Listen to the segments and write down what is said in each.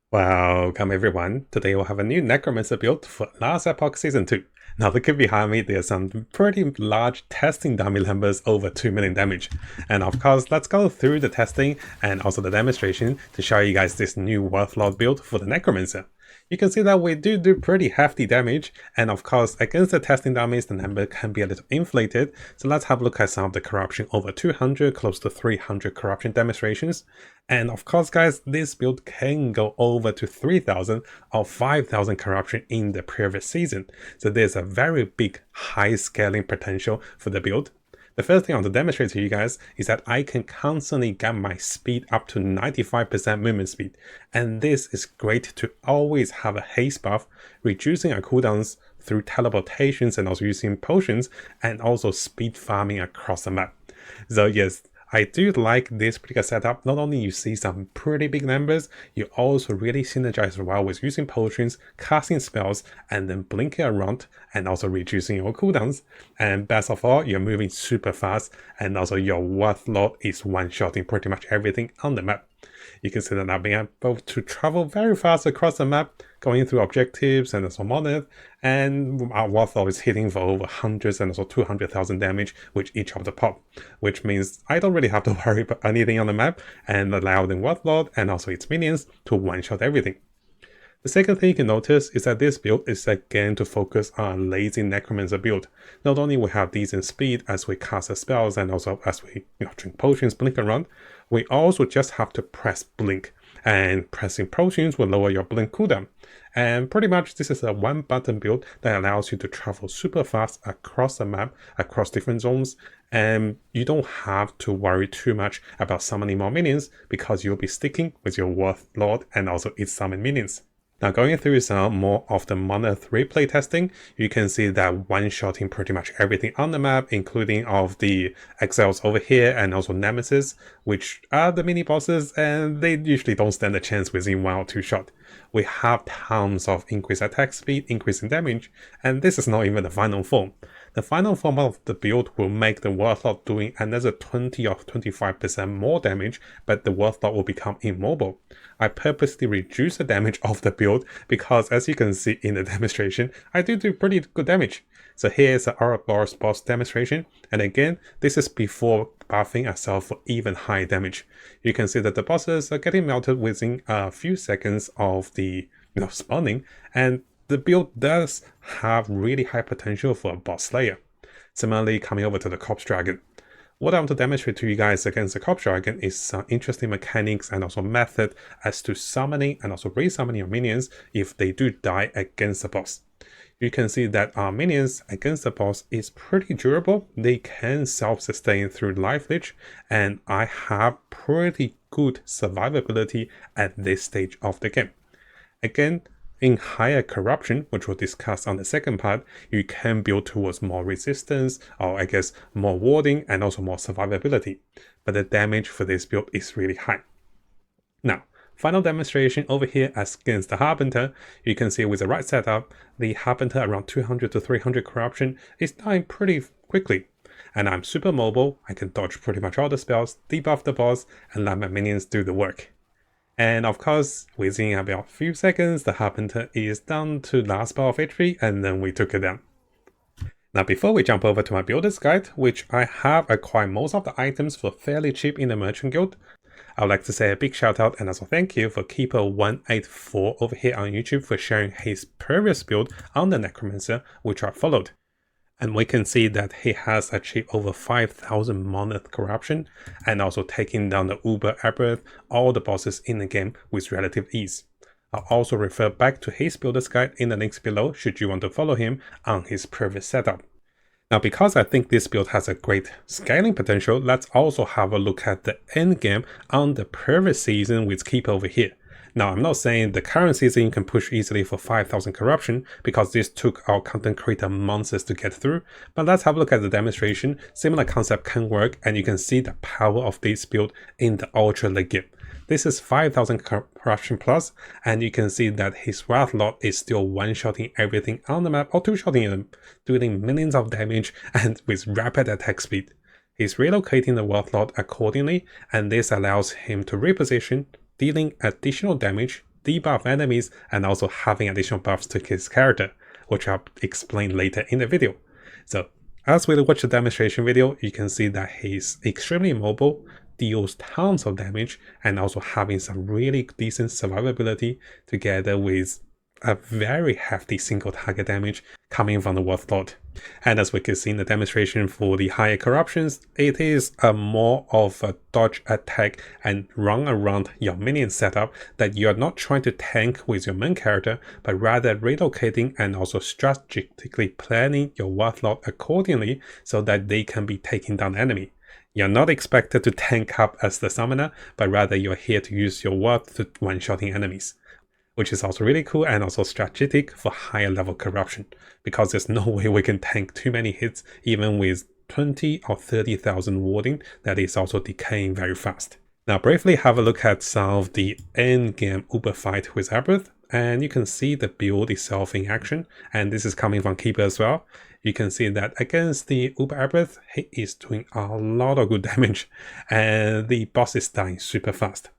Welcome everyone, today we'll have a new Necromancer build for last Epoch Season 2. Now looking behind me, there's some pretty large testing dummy numbers over 2 million damage. And of course, let's go through the testing and also the demonstration to show you guys this new WraithLord build for the Necromancer. You can see that we do pretty hefty damage, and of course against the testing dummies the number can be a little inflated, so let's have a look at some of the corruption over 200, close to 300 corruption demonstrations. And of course guys, this build can go over to 3000 or 5000 corruption in the previous season, so there's a very big high scaling potential for the build. The first thing I want to demonstrate to you guys is that I can constantly get my speed up to 95% movement speed, and this is great to always have a haste buff, reducing our cooldowns through teleportations and also using potions, and also speed farming across the map. So yes, I do like this particular setup. Not only you see some pretty big numbers, you also really synergize well with using potions, casting spells, and then blinking around, and also reducing your cooldowns. And best of all, you're moving super fast, and also your WraithLord is one-shotting pretty much everything on the map. You can see that I'm being able to travel very fast across the map, going through objectives and also monolith, and our WraithLord is hitting for over hundreds and also 200,000 damage with each of the pop, which means I don't really have to worry about anything on the map and allow the WraithLord and also its minions to one-shot everything. The second thing you can notice is that this build is again to focus on lazy Necromancer build. Not only we have decent speed as we cast the spells and also as we drink potions, blink around, we also just have to press blink, and pressing potions will lower your blink cooldown. And pretty much this is a one button build that allows you to travel super fast across the map, across different zones, and you don't have to worry too much about summoning more minions because you'll be sticking with your WraithLord and also its summon minions. Now going through some more of the monolith replay testing, you can see that one-shotting pretty much everything on the map, including of the Exiles over here and also Nemesis, which are the mini bosses, and they usually don't stand a chance within 1 or 2 shots. We have tons of increased attack speed, increasing damage, and this is not even the final form. The final form of the build will make the WraithLord doing another 20 or 25% more damage, but the WraithLord will become immobile. I purposely reduce the damage of the build because, as you can see in the demonstration, I do pretty good damage. So here's the Ouroboros boss demonstration, and again, this is before buffing ourselves for even higher damage. You can see that the bosses are getting melted within a few seconds of the spawning, and the build does have really high potential for a boss slayer. Similarly, coming over to the Corpse Dragon. What I want to demonstrate to you guys against the Corpse Dragon is some interesting mechanics and also method as to summoning and also resummoning your minions if they do die against the boss. You can see that our minions against the boss is pretty durable. They can self-sustain through life leech, and I have pretty good survivability at this stage of the game. Again, in higher corruption, which we'll discuss on the second part, you can build towards more resistance, or I guess more warding and also more survivability. But the damage for this build is really high. Now, final demonstration over here against the Harbinger. You can see with the right setup, the Harbinger around 200 to 300 corruption is dying pretty quickly. And I'm super mobile, I can dodge pretty much all the spells, debuff the boss, and let my minions do the work. And of course, within about a few seconds, the Harbinger is down to last bar of HP, and then we took it down. Now before we jump over to my builder's guide, which I have acquired most of the items for fairly cheap in the Merchant Guild, I would like to say a big shout out and also thank you for Keeper184 over here on YouTube for sharing his previous build on the Necromancer, which I followed. And we can see that he has achieved over 5,000 monolith corruption and also taking down the Uber Aberth, all the bosses in the game with relative ease. I'll also refer back to his builder's guide in the links below should you want to follow him on his previous setup. Now because I think this build has a great scaling potential, let's also have a look at the endgame on the previous season with Keeper over here. Now, I'm not saying the current season you can push easily for 5,000 corruption, because this took our content creator months to get through, but let's have a look at the demonstration. Similar concept can work, and you can see the power of this build in the ultra late game. This is 5,000 corruption plus, and you can see that his WraithLord is still one-shotting everything on the map, or two-shotting them, doing millions of damage and with rapid attack speed. He's relocating the WraithLord accordingly, and this allows him to reposition, dealing additional damage, debuff enemies and also having additional buffs to his character, which I'll explain later in the video. So as we watch the demonstration video, you can see that he's extremely mobile, deals tons of damage, and also having some really decent survivability together with a very hefty single target damage coming from the WraithLord. And as we can see in the demonstration for the higher corruptions, it is a more of a dodge attack and run around your minion setup that you're not trying to tank with your main character, but rather relocating and also strategically planning your WraithLord accordingly so that they can be taking down the enemy. You're not expected to tank up as the summoner, but rather you're here to use your worth to one-shotting enemies, which is also really cool and also strategic for higher level corruption, because there's no way we can tank too many hits even with 20 or 30,000 warding that is also decaying very fast. Now briefly have a look at some of the endgame Uber fight with Epoch, and you can see the build itself in action, and this is coming from Keeper as well. You can see that against the Uber Epoch, he is doing a lot of good damage, and the boss is dying super fast.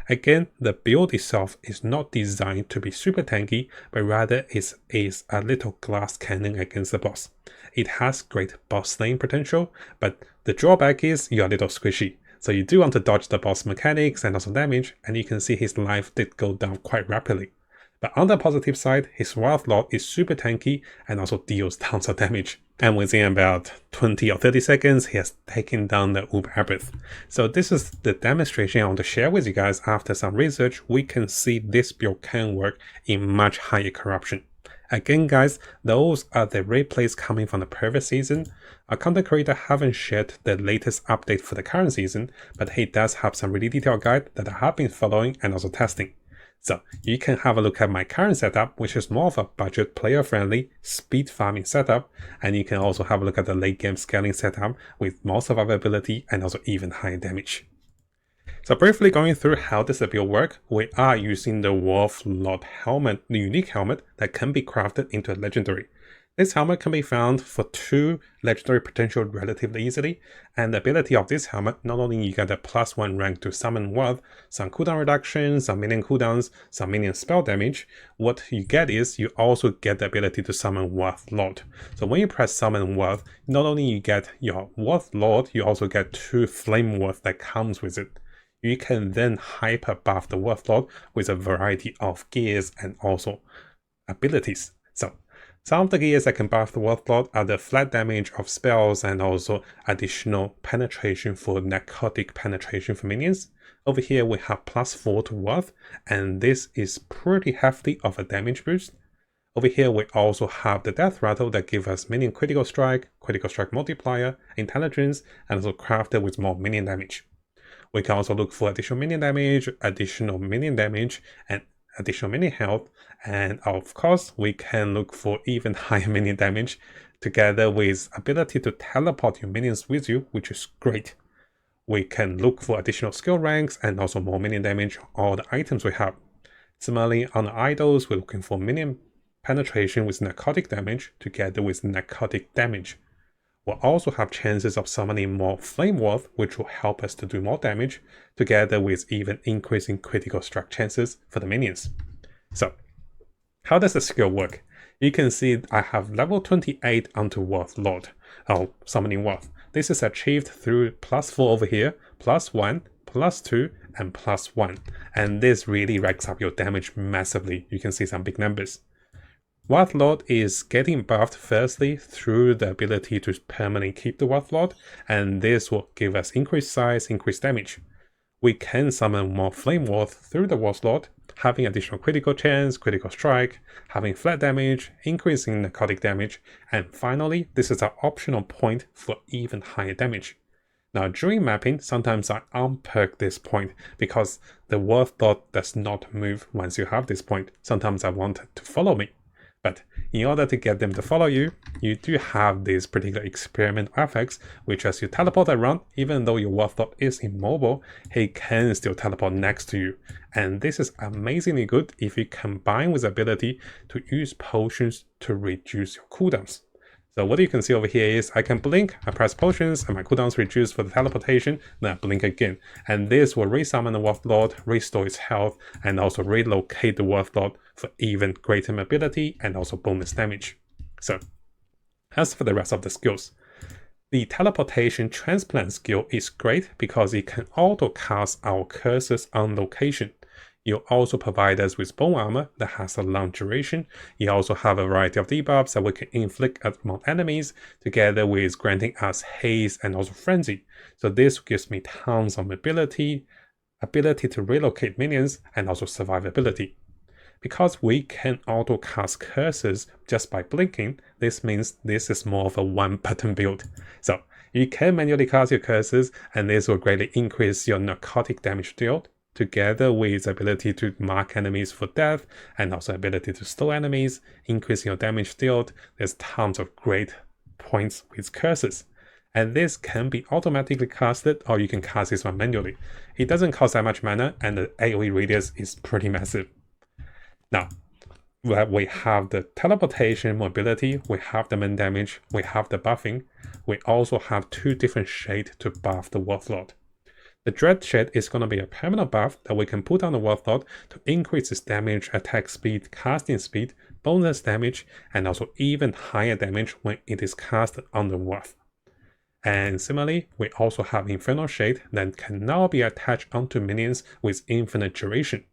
Again, the build itself is not designed to be super tanky, but rather is a little glass cannon against the boss. It has great boss slaying potential, but the drawback is you're a little squishy. So you do want to dodge the boss mechanics and also damage, and you can see his life did go down quite rapidly. But on the positive side, his WraithLord is super tanky and also deals tons of damage. And within about 20 or 30 seconds, he has taken down the Uber Epoch. So this is the demonstration I want to share with you guys. After some research, we can see this build can work in much higher corruption. Again guys, those are the replays coming from the previous season. Our content creator haven't shared the latest update for the current season, but he does have some really detailed guide that I have been following and also testing. So you can have a look at my current setup, which is more of a budget player-friendly speed farming setup, and you can also have a look at the late game scaling setup with more survivability and also even higher damage. So briefly going through how does the build work, we are using the WraithLord helmet, the unique helmet that can be crafted into a legendary. This helmet can be found for 2 legendary potential relatively easily, and the ability of this helmet, not only you get a +1 rank to summon worth, some cooldown reduction, some minion cooldowns, some minion spell damage, what you get is you also get the ability to summon WraithLord. So when you press summon worth, not only you get your WraithLord, you also get 2 flame worth that comes with it. You can then hyper buff the WraithLord with a variety of gears and also abilities. So some of the gears that can buff the WraithLord are the flat damage of spells and also additional penetration for necrotic penetration for minions. Over here we have +4 to worth, and this is pretty hefty of a damage boost. Over here we also have the death rattle that gives us minion critical strike multiplier, intelligence, and also crafted with more minion damage. We can also look for additional minion damage, and additional minion health, and of course we can look for even higher minion damage together with ability to teleport your minions with you, which is great. We can look for additional skill ranks and also more minion damage on all the items we have. Similarly, on the idols, we're looking for minion penetration with necrotic damage together with necrotic damage. We'll also have chances of summoning more flame worth, which will help us to do more damage, together with even increasing critical strike chances for the minions. So, how does the skill work? You can see I have level 28 onto WraithLord, summoning worth. This is achieved through +4 over here, +1, +2, and +1. And this really racks up your damage massively. You can see some big numbers. WraithLord is getting buffed firstly through the ability to permanently keep the WraithLord, and this will give us increased size, increased damage. We can summon more flame worth through the WraithLord, having additional critical chance, critical strike, having flat damage, increasing necrotic damage, and finally, this is our optional point for even higher damage. Now during mapping, sometimes I unperk this point because the WraithLord does not move once you have this point. Sometimes I want it to follow me. But in order to get them to follow you, you do have this particular experiment affix, which as you teleport around, even though your WraithLord is immobile, he can still teleport next to you. And this is amazingly good if you combine with the ability to use potions to reduce your cooldowns. So what you can see over here is I can blink, I press potions, and my cooldowns reduce for the teleportation, then I blink again. And this will resummon the WraithLord, restore its health, and also relocate the WraithLord for even greater mobility and also bonus damage. So, as for the rest of the skills, the teleportation transplant skill is great because it can auto cast our curses on location. You also provide us with bone armor that has a long duration. You also have a variety of debuffs that we can inflict among enemies, together with granting us haste and also frenzy. So this gives me tons of mobility, ability to relocate minions, and also survivability. Because we can auto cast curses just by blinking, this means this is more of a one-button build. So you can manually cast your curses, and this will greatly increase your narcotic damage dealt, together with the ability to mark enemies for death, and also ability to stall enemies, increasing your damage dealt. There's tons of great points with curses. And this can be automatically casted, or you can cast this one manually. It doesn't cost that much mana, and the AoE radius is pretty massive. Now, we have the teleportation mobility, we have the main damage, we have the buffing. We also have 2 different shades to buff the WraithLord. The Dread Shade is going to be a permanent buff that we can put on the WraithLord to increase its damage, attack speed, casting speed, bonus damage, and also even higher damage when it is cast on the Wraith. And similarly, we also have Infernal Shade that can now be attached onto minions with infinite duration.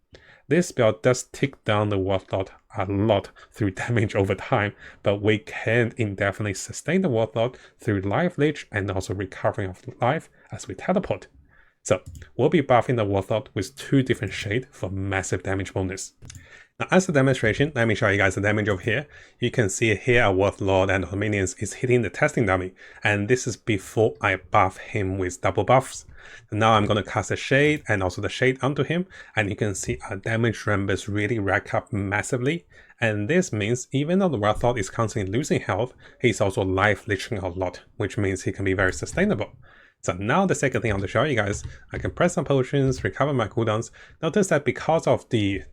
This spell does tick down the WraithLord a lot through damage over time, but we can indefinitely sustain the WraithLord through life leech and also recovering of life as we teleport. So we'll be buffing the WraithLord with 2 different shades for massive damage bonus. Now, as a demonstration, let me show you guys the damage over here. You can see here our WraithLord and our minions is hitting the testing dummy, and this is before I buff him with double buffs. Now I'm going to cast a shade and also the shade onto him, and you can see our damage numbers really rack up massively. And this means even though the WraithLord is constantly losing health, he's also life leeching a lot, which means he can be very sustainable. So now the second thing I want to show you guys, I can press some potions, recover my cooldowns. Notice that because of the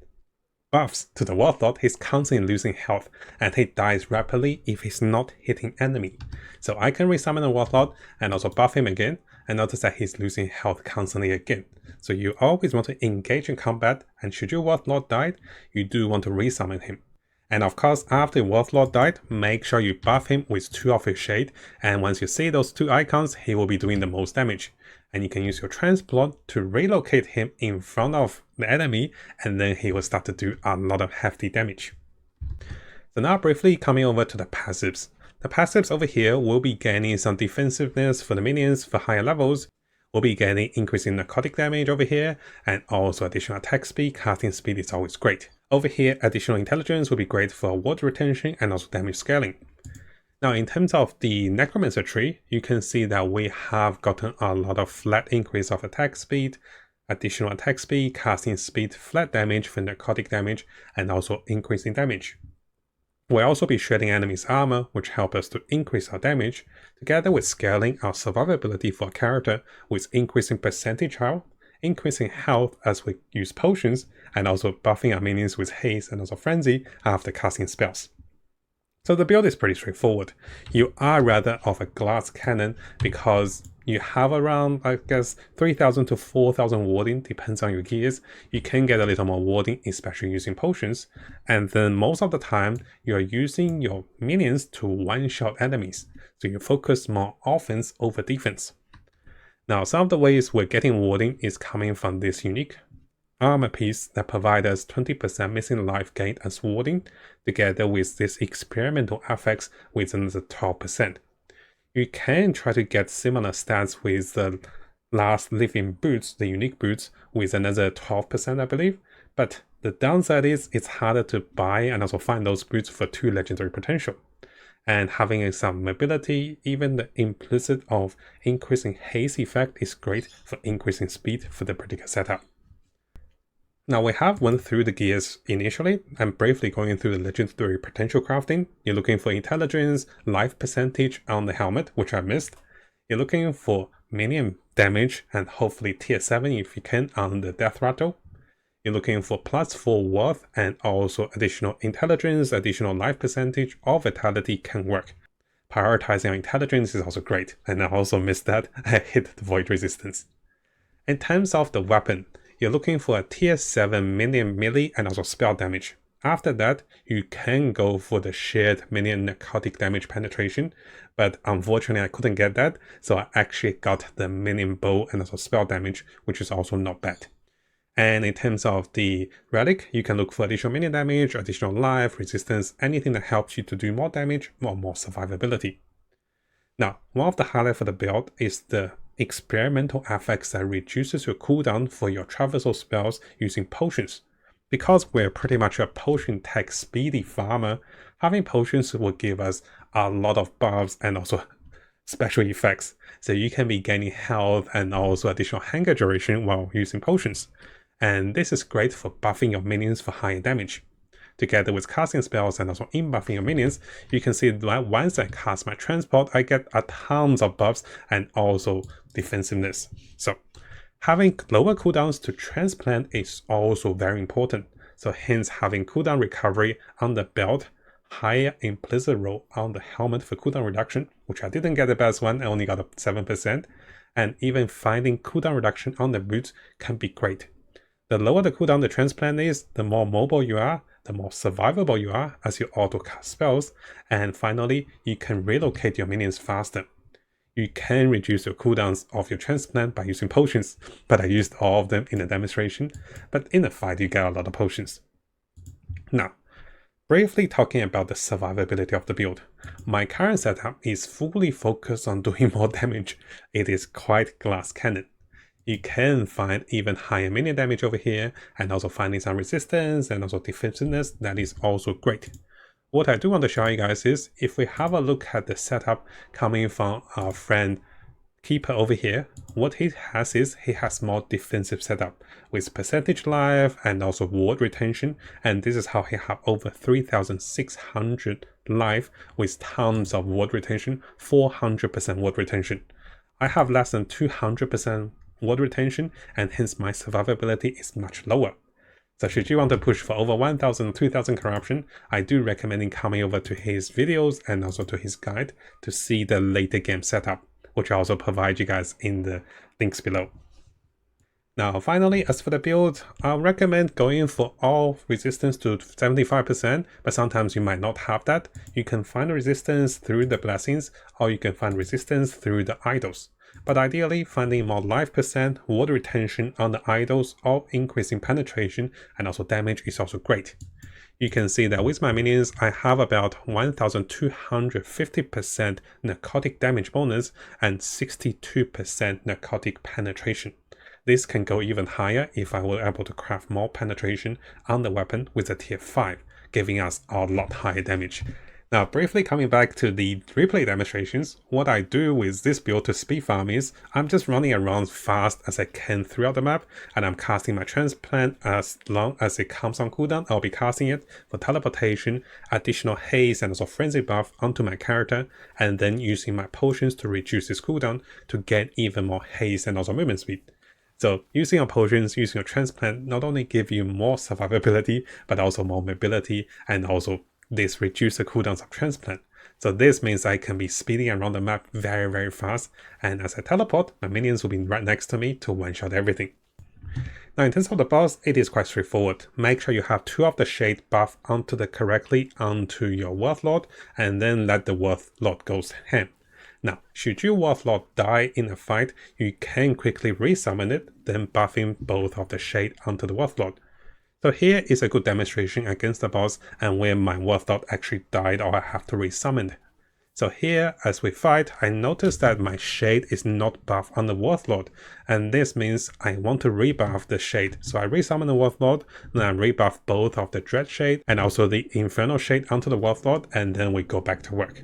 buffs to the WraithLord, he's constantly losing health, and he dies rapidly if he's not hitting enemy. So I can resummon the WraithLord and also buff him again, and notice that he's losing health constantly again. So you always want to engage in combat, and should your WraithLord die, you do want to resummon him. And of course, after WraithLord died, make sure you buff him with 2 of his shade, and once you see those 2 icons, he will be doing the most damage. And you can use your transplant to relocate him in front of the enemy, and then he will start to do a lot of hefty damage. So now briefly coming over to the passives. The passives over here will be gaining some defensiveness for the minions for higher levels. We'll be getting increasing narcotic damage over here, and also additional attack speed. Casting speed is always great. Over here, additional intelligence will be great for ward retention and also damage scaling. Now in terms of the Necromancer tree, you can see that we have gotten a lot of flat increase of attack speed, additional attack speed, casting speed, flat damage for narcotic damage, and also increasing damage. We'll also be shredding enemies' armor, which help us to increase our damage, together with scaling our survivability for a character with increasing percentage health, increasing health as we use potions, and also buffing our minions with haste and also frenzy after casting spells. So the build is pretty straightforward. You are rather of a glass cannon because you have around, I guess, 3,000 to 4,000 warding, depends on your gears. You can get a little more warding, especially using potions. And then most of the time, you're using your minions to one-shot enemies. So you focus more offense over defense. Now, some of the ways we're getting warding is coming from this unique armor piece that provides us 20% missing life gain as warding, together with this experimental effects with another 12%. You can try to get similar stats with the last living boots, the unique boots, with another 12%, I believe, but the downside is it's harder to buy and also find those boots for 2 legendary potential. And having some mobility, even the implicit of increasing haste effect is great for increasing speed for the particular setup. Now we have went through the gears initially. I'm briefly going through the legendary potential crafting. You're looking for intelligence, life percentage on the helmet, which I missed. You're looking for minion damage and hopefully tier 7 if you can on the death rattle. You're looking for +4 worth and also additional intelligence, additional life percentage or vitality can work. Prioritizing our intelligence is also great, and I also missed that. I hit the void resistance. In terms of the weapon, you're looking for a tier 7 minion melee and also spell damage. After that, you can go for the shared minion necrotic damage penetration, but unfortunately I couldn't get that, so I actually got the minion bow and also spell damage, which is also not bad. And in terms of the relic, you can look for additional minion damage, additional life, resistance, anything that helps you to do more damage or more survivability. Now, one of the highlights for the build is the experimental affix that reduces your cooldown for your traversal spells using potions. Because we're pretty much a potion tech speedy farmer, having potions will give us a lot of buffs and also special effects. So you can be gaining health and also additional hanger duration while using potions. And this is great for buffing your minions for higher damage. Together with casting spells and also in-buffing your minions, you can see that once I cast my transport, I get a tons of buffs and also defensiveness. So having lower cooldowns to transplant is also very important. So hence having cooldown recovery on the belt, higher implicit roll on the helmet for cooldown reduction, which I didn't get the best one, I only got a 7%, and even finding cooldown reduction on the boots can be great. The lower the cooldown the transplant is, the more mobile you are, the more survivable you are as you auto-cast spells, and finally, you can relocate your minions faster. You can reduce your cooldowns of your transplant by using potions, but I used all of them in the demonstration, but in the fight you get a lot of potions. Now, briefly talking about the survivability of the build. My current setup is fully focused on doing more damage. It is quite glass cannon. You can find even higher minion damage over here, and also finding some resistance and also defensiveness. That is also great. What I do want to show you guys is, if we have a look at the setup coming from our friend Keeper over here, what he has is, he has more defensive setup with percentage life and also ward retention, and this is how he have over 3,600 life with tons of ward retention, 400% ward retention. I have less than 200% ward retention, and hence my survivability is much lower. So should you want to push for over 1,000, 2,000 corruption, I do recommend coming over to his videos and also to his guide to see the later game setup, which I also provide you guys in the links below. Now finally, as for the build, I'll recommend going for all resistance to 75%, but sometimes you might not have that. You can find resistance through the blessings, or you can find resistance through the idols. But ideally, finding more life percent, ward retention on the idols, or increasing penetration and also damage is also great. You can see that with my minions, I have about 1,250% necrotic damage bonus and 62% necrotic penetration. This can go even higher if I were able to craft more penetration on the weapon with a tier 5, giving us a lot higher damage. Now, briefly coming back to the replay demonstrations, what I do with this build to speed farm is, I'm just running around fast as I can throughout the map, and I'm casting my transplant as long as it comes on cooldown. I'll be casting it for teleportation, additional haste and also frenzy buff onto my character, and then using my potions to reduce its cooldown to get even more haste and also movement speed. So using your potions, using your transplant not only give you more survivability, but also more mobility, and also this reduces the cooldowns of transplant. So this means I can be speeding around the map very, very fast, and as I teleport, my minions will be right next to me to one-shot everything. Now in terms of the boss, it is quite straightforward. Make sure you have 2 of the shade buff correctly onto your WraithLord, and then let the WraithLord go ham. Now, should your WraithLord die in a fight, you can quickly resummon it, then buffing both of the shade onto the WraithLord. So here is a good demonstration against the boss and where my WraithLord actually died or I have to resummon it. So here, as we fight, I notice that my shade is not buffed on the WraithLord, and this means I want to rebuff the shade. So I resummon the WraithLord, then I rebuff both of the Dread Shade and also the Infernal Shade onto the WraithLord, and then we go back to work.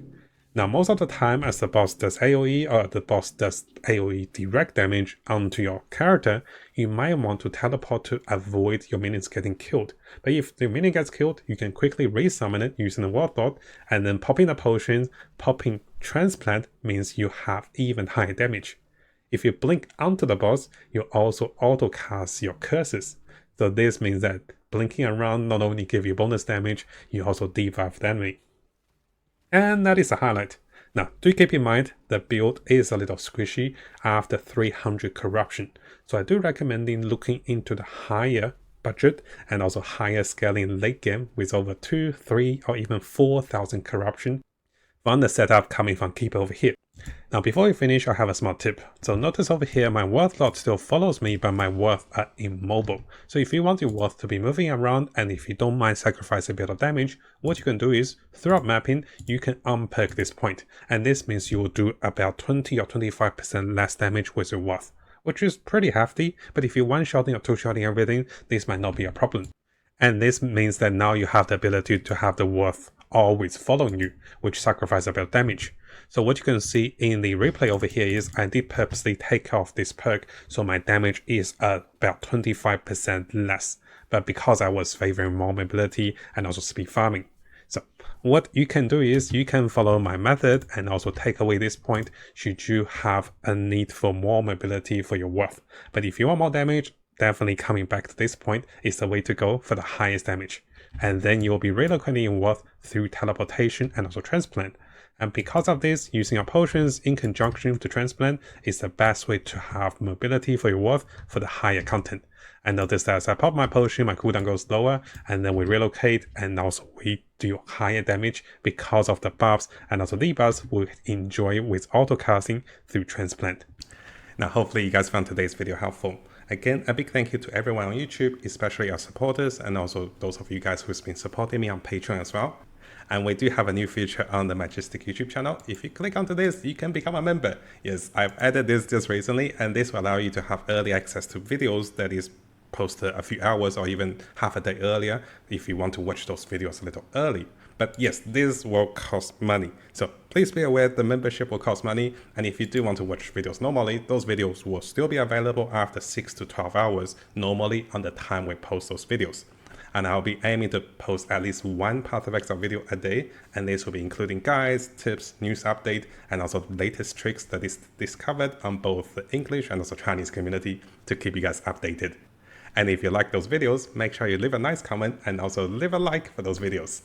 Now most of the time as the boss does AoE or the boss does AoE direct damage onto your character, you might want to teleport to avoid your minions getting killed. But if the minion gets killed, you can quickly resummon it using the WraithLord, and then popping the potions, popping transplant means you have even higher damage. If you blink onto the boss, you also auto cast your curses. So this means that blinking around not only give you bonus damage, you also debuff the enemy. And that is a highlight. Now, do keep in mind the build is a little squishy after 300 corruption, so I do recommend looking into the higher budget and also higher scaling late game with over 2, 3 or even 4,000 corruption from the setup coming from Keeper over here. Now before we finish, I have a small tip. So notice over here my WraithLord still follows me, but my Wraith are immobile. So if you want your Wraith to be moving around and if you don't mind sacrificing a bit of damage, what you can do is, throughout mapping, you can unperk this point. And this means you will do about 20 or 25% less damage with your Wraith, which is pretty hefty, but if you're one-shotting or two-shotting everything, this might not be a problem. And this means that now you have the ability to have the Wraith always following you, which sacrifices a bit of damage. So what you can see in the replay over here is I did purposely take off this perk, so my damage is about 25% less, but because I was favoring more mobility and also speed farming. So what you can do is you can follow my method and also take away this point should you have a need for more mobility for your Wraith. But if you want more damage, definitely coming back to this point is the way to go for the highest damage. And then you'll be relocating your Wraith through teleportation and also transplant. And because of this, using your potions in conjunction to transplant is the best way to have mobility for your Wraith for the higher content. And notice that as I pop my potion, my cooldown goes lower, and then we relocate, and also we do higher damage because of the buffs and also debuffs we enjoy with auto-casting through transplant. Now hopefully you guys found today's video helpful. Again, a big thank you to everyone on YouTube, especially our supporters, and also those of you guys who's been supporting me on Patreon as well. And we do have a new feature on the Mattjestic YouTube channel. If you click onto this, you can become a member. Yes, I've added this just recently, and this will allow you to have early access to videos that is posted a few hours or even half a day earlier if you want to watch those videos a little early. But yes, this will cost money. So please be aware the membership will cost money. And if you do want to watch videos normally, those videos will still be available after 6 to 12 hours, normally on the time we post those videos. And I'll be aiming to post at least one Path of Exile video a day, and this will be including guides, tips, news update, and also the latest tricks that is discovered on both the English and also Chinese community to keep you guys updated. And if you like those videos, make sure you leave a nice comment and also leave a like for those videos.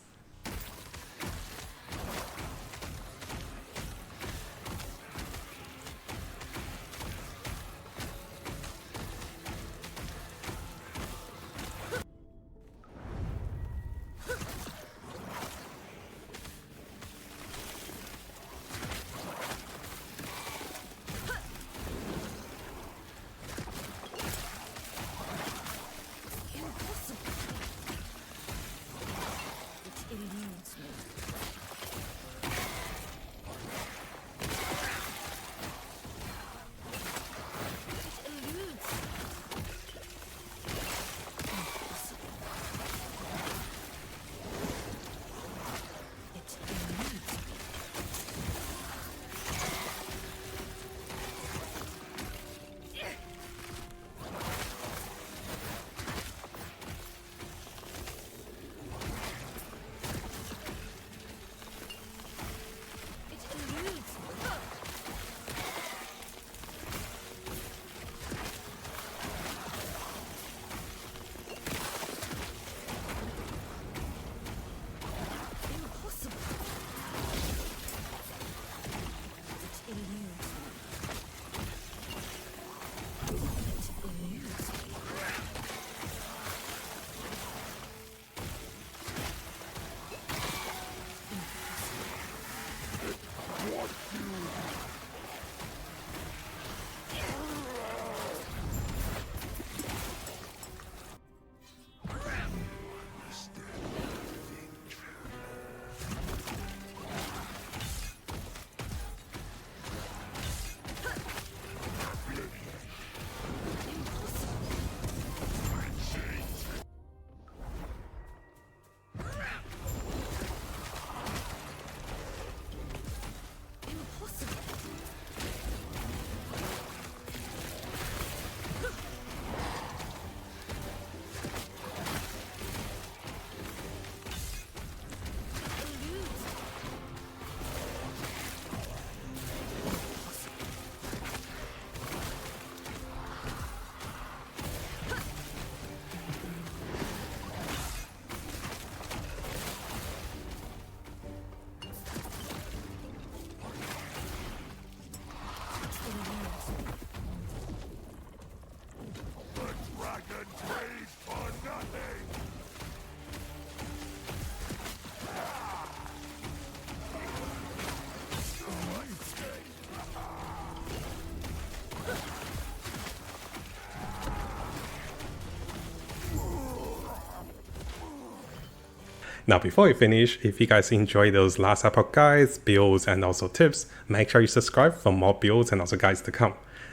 Now before we finish, if you guys enjoy those last epoch guides, builds, and also tips, make sure you subscribe for more builds and also guides to come.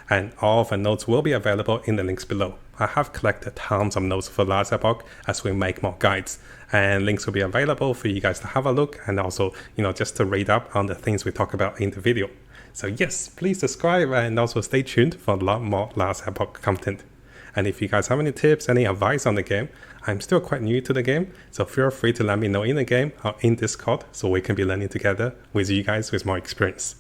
And all of the notes will be available in the links below. I have collected tons of notes for last epoch as we make more guides, and links will be available for you guys to have a look and also, just to read up on the things we talk about in the video. So yes, please subscribe and also stay tuned for a lot more last epoch content. And if you guys have any tips, any advice on the game, I'm still quite new to the game, so feel free to let me know in the game or in Discord so we can be learning together with you guys with more experience.